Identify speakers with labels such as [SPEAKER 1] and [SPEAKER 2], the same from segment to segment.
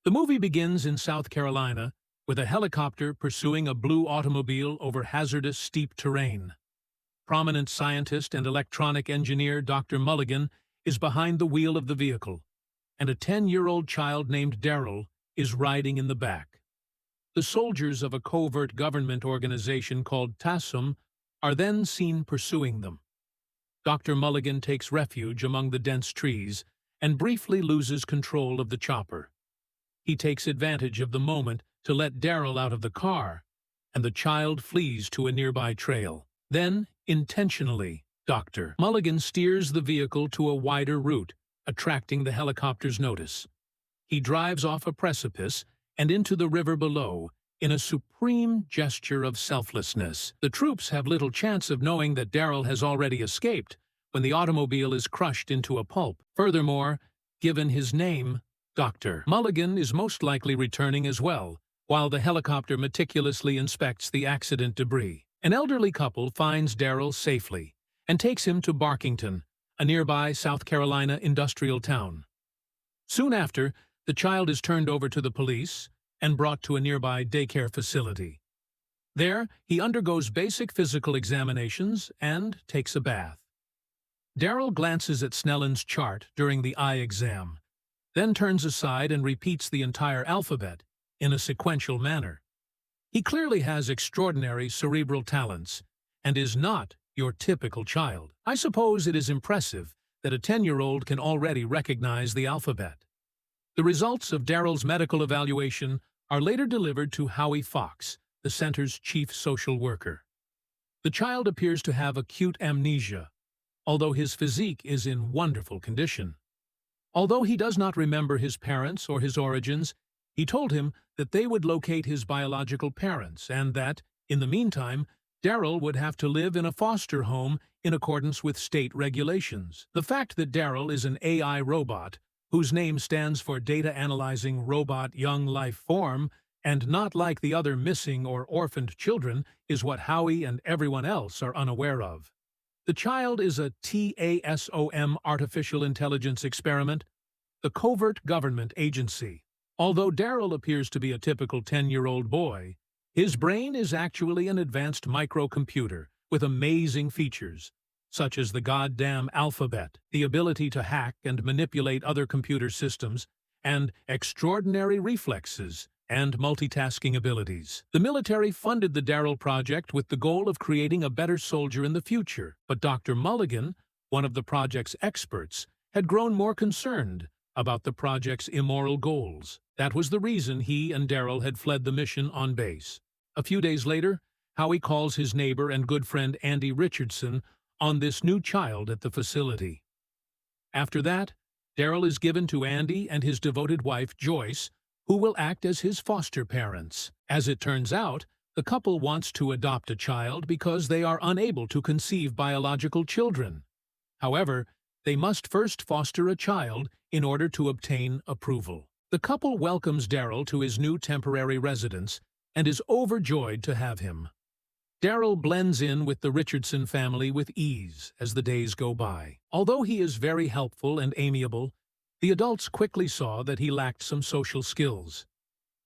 [SPEAKER 1] The movie begins in South Carolina with a helicopter pursuing a blue automobile over hazardous steep terrain. Prominent scientist and electronic engineer Dr. Mulligan is behind the wheel of the vehicle, and a 10-year-old child named Daryl is riding in the back. The soldiers of a covert government organization called TASUM are then seen pursuing them. Dr. Mulligan takes refuge among the dense trees and briefly loses control of the chopper. He takes advantage of the moment to let Daryl out of the car, and the child flees to a nearby trail. Then, intentionally, Dr. Mulligan steers the vehicle to a wider route, attracting the helicopter's notice. He drives off a precipice and into the river below in a supreme gesture of selflessness. The troops have little chance of knowing that Daryl has already escaped when the automobile is crushed into a pulp. Furthermore, given his name, Dr. Mulligan is most likely returning as well, while the helicopter meticulously inspects the accident debris. An elderly couple finds Daryl safely and takes him to Barkington, a nearby South Carolina industrial town. Soon after, the child is turned over to the police and brought to a nearby daycare facility. There, he undergoes basic physical examinations and takes a bath. Daryl glances at Snellen's chart during the eye exam, then turns aside and repeats the entire alphabet in a sequential manner. He clearly has extraordinary cerebral talents and is not your typical child. I suppose it is impressive that a 10-year-old can already recognize the alphabet. The results of Daryl's medical evaluation are later delivered to Howie Fox, the center's chief social worker. The child appears to have acute amnesia, although his physique is in wonderful condition. Although he does not remember his parents or his origins, he told him that they would locate his biological parents and that, in the meantime, Daryl would have to live in a foster home in accordance with state regulations. The fact that Daryl is an AI robot, whose name stands for Data Analyzing Robot Young Life Form, and not like the other missing or orphaned children, is what Howie and everyone else are unaware of. The child is a TASOM artificial intelligence experiment, the covert government agency. Although Daryl appears to be a typical 10-year-old boy, his brain is actually an advanced microcomputer with amazing features, such as the goddamn alphabet, the ability to hack and manipulate other computer systems, and extraordinary reflexes and multitasking abilities. The military funded the Daryl project with the goal of creating a better soldier in the future, but Dr. Mulligan, one of the project's experts, had grown more concerned about the project's immoral goals. That was the reason he and Daryl had fled the mission on base. A few days later, Howie calls his neighbor and good friend Andy Richardson on this new child at the facility. After that, Daryl is given to Andy and his devoted wife, Joyce, who will act as his foster parents. As it turns out, the couple wants to adopt a child because they are unable to conceive biological children. However, they must first foster a child in order to obtain approval. The couple welcomes Daryl to his new temporary residence and is overjoyed to have him. Daryl blends in with the Richardson family with ease as the days go by. Although he is very helpful and amiable, the adults quickly saw that he lacked some social skills.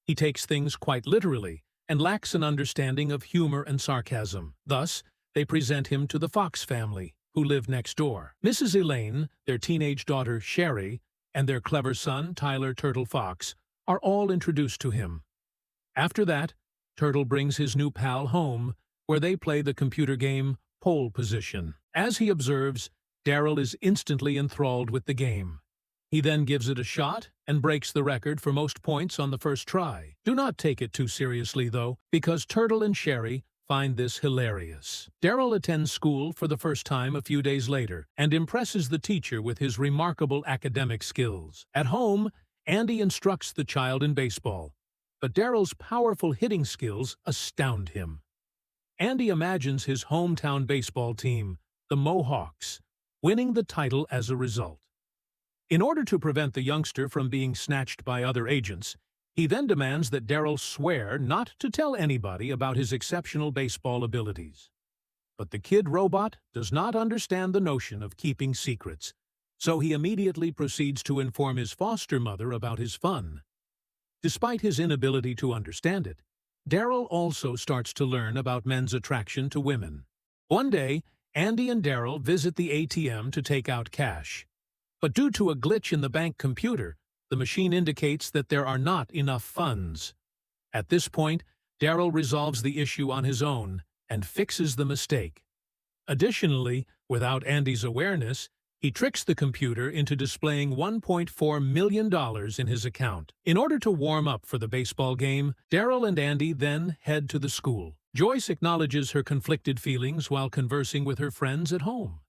[SPEAKER 1] He takes things quite literally and lacks an understanding of humor and sarcasm. Thus, they present him to the Fox family, who live next door. Mrs. Elaine, their teenage daughter Sherry, and their clever son, Tyler Turtle Fox, are all introduced to him. After that, Turtle brings his new pal home, where they play the computer game Pole Position. As he observes, Daryl is instantly enthralled with the game. He then gives it a shot and breaks the record for most points on the first try. Do not take it too seriously, though, because Turtle and Sherry find this hilarious. Daryl attends school for the first time a few days later and impresses the teacher with his remarkable academic skills. At home, Andy instructs the child in baseball, but Daryl's powerful hitting skills astound him. Andy imagines his hometown baseball team, the Mohawks, winning the title as a result. In order to prevent the youngster from being snatched by other agents, he then demands that Daryl swear not to tell anybody about his exceptional baseball abilities. But the kid robot does not understand the notion of keeping secrets, so he immediately proceeds to inform his foster mother about his fun. Despite his inability to understand it, Daryl also starts to learn about men's attraction to women. One day, Andy and Daryl visit the ATM to take out cash. But due to a glitch in the bank computer, the machine indicates that there are not enough funds. At this point, Daryl resolves the issue on his own and fixes the mistake. Additionally, without Andy's awareness, he tricks the computer into displaying $1.4 million in his account. In order to warm up for the baseball game, Daryl and Andy then head to the school. Joyce acknowledges her conflicted feelings while conversing with her friends at home.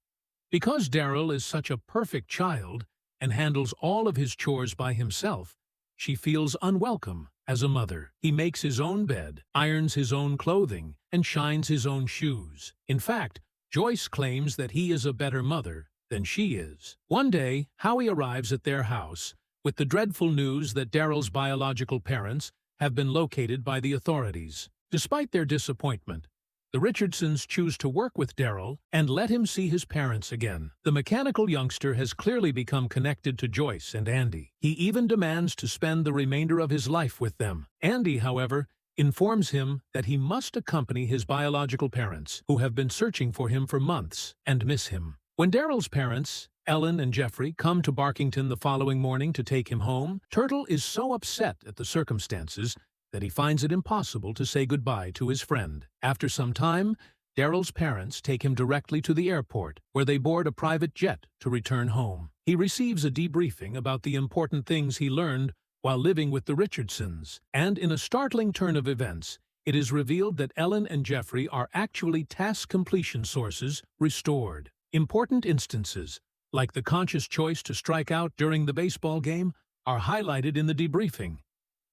[SPEAKER 1] Because Daryl is such a perfect child and handles all of his chores by himself, she feels unwelcome as a mother. He makes his own bed, irons his own clothing, and shines his own shoes. In fact, Joyce claims that he is a better mother than she is. One day, Howie arrives at their house with the dreadful news that Daryl's biological parents have been located by the authorities. Despite their disappointment, the Richardsons choose to work with Daryl and let him see his parents again. The mechanical youngster has clearly become connected to Joyce and Andy. He even demands to spend the remainder of his life with them. Andy, however, informs him that he must accompany his biological parents, who have been searching for him for months and miss him. When Daryl's parents, Ellen and Jeffrey, come to Barkington the following morning to take him home, Turtle is so upset at the circumstances that he finds it impossible to say goodbye to his friend. After some time, Daryl's parents take him directly to the airport, where they board a private jet to return home. He receives a debriefing about the important things he learned while living with the Richardsons, and in a startling turn of events, it is revealed that Ellen and Jeffrey are actually task completion sources restored. Important instances, like the conscious choice to strike out during the baseball game, are highlighted in the debriefing.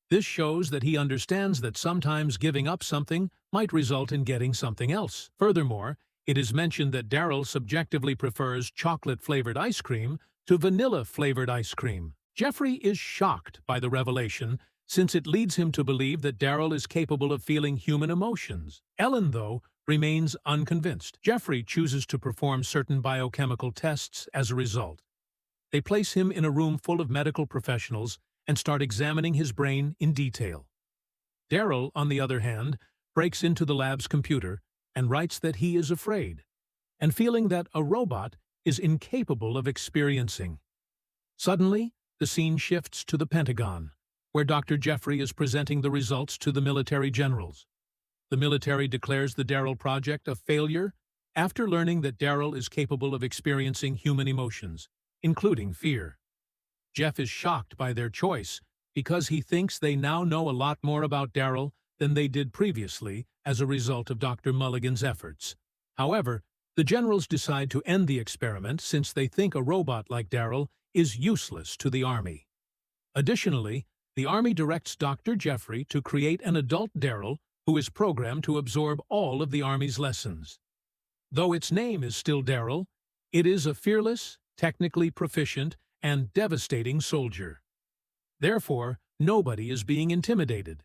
[SPEAKER 1] This shows that he understands that sometimes giving up something might result in getting something else. Furthermore, it is mentioned that Daryl subjectively prefers chocolate-flavored ice cream to vanilla-flavored ice cream. Jeffrey is shocked by the revelation, since it leads him to believe that Daryl is capable of feeling human emotions. Ellen, though, remains unconvinced. Jeffrey chooses to perform certain biochemical tests as a result. They place him in a room full of medical professionals and start examining his brain in detail. Daryl, on the other hand, breaks into the lab's computer and writes that he is afraid, and feeling that a robot is incapable of experiencing. Suddenly, the scene shifts to the Pentagon, where Dr. Jeffrey is presenting the results to the military generals. The military declares the Daryl project a failure after learning that Daryl is capable of experiencing human emotions, including fear. Jeff is shocked by their choice because he thinks they now know a lot more about Daryl than they did previously as a result of Dr. Mulligan's efforts. However, the generals decide to end the experiment since they think a robot like Daryl is useless to the Army. Additionally, the Army directs Dr. Jeffrey to create an adult Daryl who is programmed to absorb all of the Army's lessons. Though its name is still Daryl, it is a fearless, technically proficient, and devastating soldier. Therefore, nobody is being intimidated.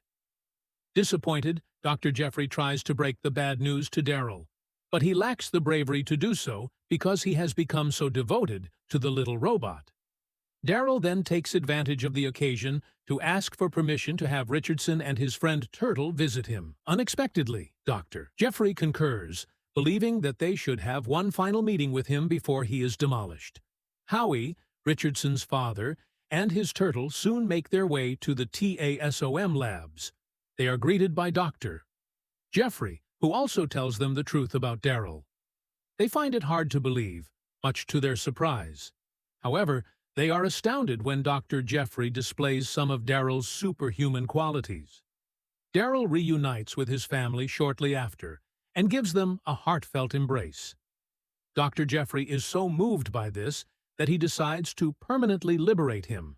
[SPEAKER 1] Disappointed, Dr. Jeffrey tries to break the bad news to Daryl, but he lacks the bravery to do so because he has become so devoted to the little robot. Daryl then takes advantage of the occasion to ask for permission to have Richardson and his friend Turtle visit him. Unexpectedly, Dr. Jeffrey concurs, believing that they should have one final meeting with him before he is demolished. Howie, Richardson's father, and his turtle soon make their way to the TASOM labs. They are greeted by Dr. Jeffrey, who also tells them the truth about Daryl. They find it hard to believe, much to their surprise. However, they are astounded when Dr. Jeffrey displays some of Daryl's superhuman qualities. Daryl reunites with his family shortly after and gives them a heartfelt embrace. Dr. Jeffrey is so moved by this that he decides to permanently liberate him.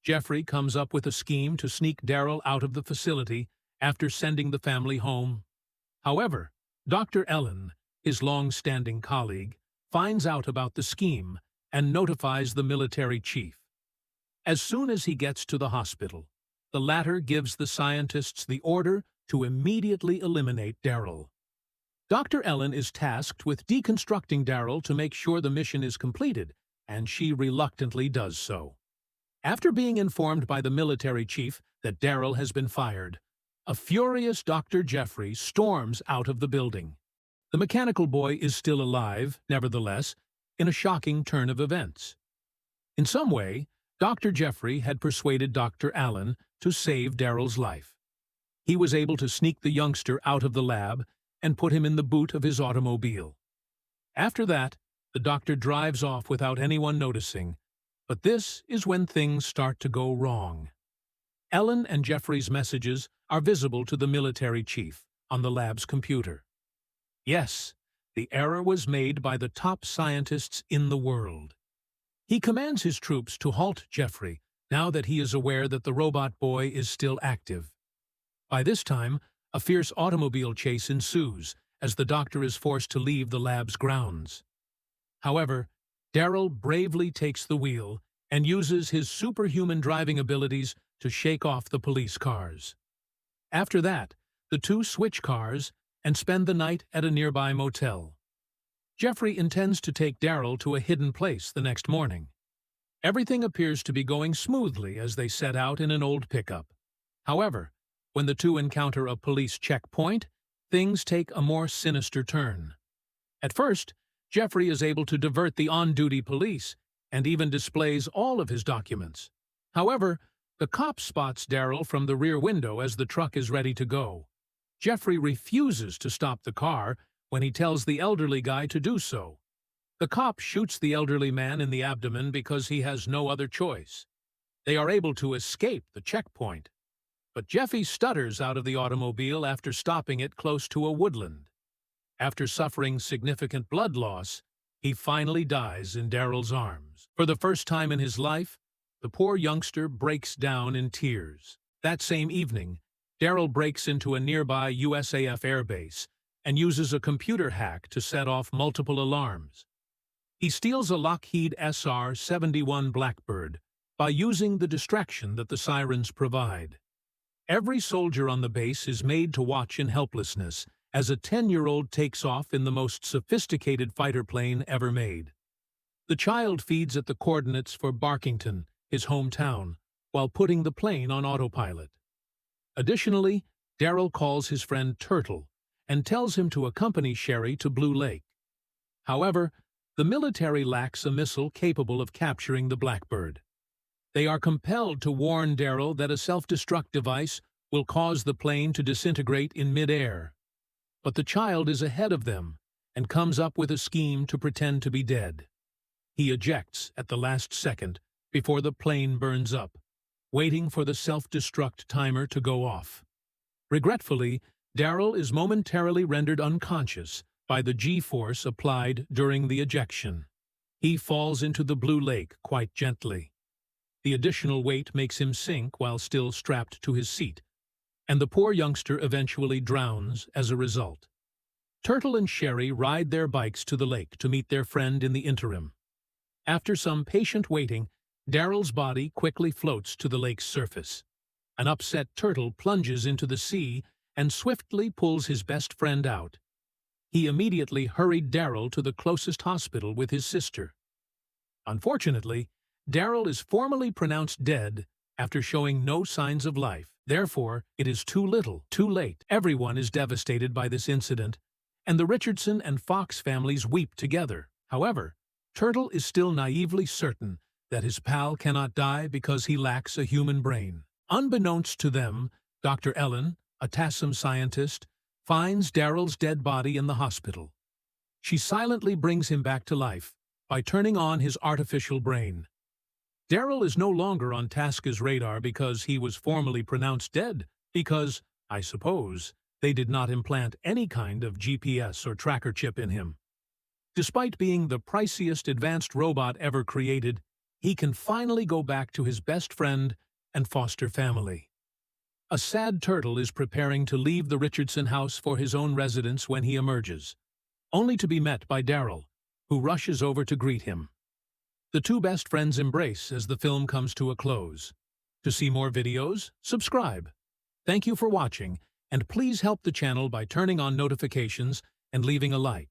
[SPEAKER 1] Jeffrey comes up with a scheme to sneak Daryl out of the facility after sending the family home. However, Dr. Ellen, his long-standing colleague, finds out about the scheme and notifies the military chief. As soon as he gets to the hospital, the latter gives the scientists the order to immediately eliminate Daryl. Dr. Ellen is tasked with deconstructing Daryl to make sure the mission is completed, and she reluctantly does so. After being informed by the military chief that Daryl has been fired, a furious Dr. Jeffrey storms out of the building. The mechanical boy is still alive, nevertheless, in a shocking turn of events. In some way, Dr. Jeffrey had persuaded Dr. Allen to save Daryl's life. He was able to sneak the youngster out of the lab and put him in the boot of his automobile. After that, the doctor drives off without anyone noticing, but this is when things start to go wrong. Ellen and Jeffrey's messages are visible to the military chief on the lab's computer. Yes, the error was made by the top scientists in the world. He commands his troops to halt Jeffrey now that he is aware that the robot boy is still active. By this time, a fierce automobile chase ensues as the doctor is forced to leave the lab's grounds. However, Daryl bravely takes the wheel and uses his superhuman driving abilities to shake off the police cars. After that, the two switch cars and spend the night at a nearby motel. Jeffrey intends to take Daryl to a hidden place the next morning. Everything appears to be going smoothly as they set out in an old pickup. However, when the two encounter a police checkpoint, things take a more sinister turn. At first, Jeffrey is able to divert the on-duty police and even displays all of his documents. However, the cop spots Daryl from the rear window as the truck is ready to go. Jeffrey refuses to stop the car when he tells the elderly guy to do so. The cop shoots the elderly man in the abdomen because he has no other choice. They are able to escape the checkpoint, but Jeffy stutters out of the automobile after stopping it close to a woodland. After suffering significant blood loss, he finally dies in Daryl's arms. For the first time in his life, the poor youngster breaks down in tears. That same evening, Daryl breaks into a nearby USAF airbase and uses a computer hack to set off multiple alarms. He steals a Lockheed SR-71 Blackbird by using the distraction that the sirens provide. Every soldier on the base is made to watch in helplessness as a 10-year-old takes off in the most sophisticated fighter plane ever made. The child feeds at the coordinates for Barkington, his hometown, while putting the plane on autopilot. Additionally, Daryl calls his friend Turtle and tells him to accompany Sherry to Blue Lake. However, the military lacks a missile capable of capturing the Blackbird. They are compelled to warn Daryl that a self-destruct device will cause the plane to disintegrate in mid-air. But the child is ahead of them and comes up with a scheme to pretend to be dead. He ejects at the last second before the plane burns up, waiting for the self-destruct timer to go off. Regretfully, Daryl is momentarily rendered unconscious by the G-force applied during the ejection. He falls into the Blue Lake quite gently. The additional weight makes him sink while still strapped to his seat, and the poor youngster eventually drowns as a result. Turtle and Sherry ride their bikes to the lake to meet their friend in the interim. After some patient waiting, Daryl's body quickly floats to the lake's surface. An upset Turtle plunges into the sea and swiftly pulls his best friend out. He immediately hurried Daryl to the closest hospital with his sister. Unfortunately, Daryl is formally pronounced dead after showing no signs of life. Therefore, it is too little, too late. Everyone is devastated by this incident, and the Richardson and Fox families weep together. However, Turtle is still naively certain that his pal cannot die because he lacks a human brain. Unbeknownst to them, Dr. Ellen, a TASM scientist, finds Daryl's dead body in the hospital. She silently brings him back to life by turning on his artificial brain. Daryl is no longer on TASC's radar because he was formally pronounced dead, because, I suppose, they did not implant any kind of GPS or tracker chip in him. Despite being the priciest advanced robot ever created, he can finally go back to his best friend and foster family. A sad Turtle is preparing to leave the Richardson house for his own residence when he emerges, only to be met by Daryl, who rushes over to greet him. The two best friends embrace as the film comes to a close. To see more videos, subscribe. Thank you for watching, and please help the channel by turning on notifications and leaving a like.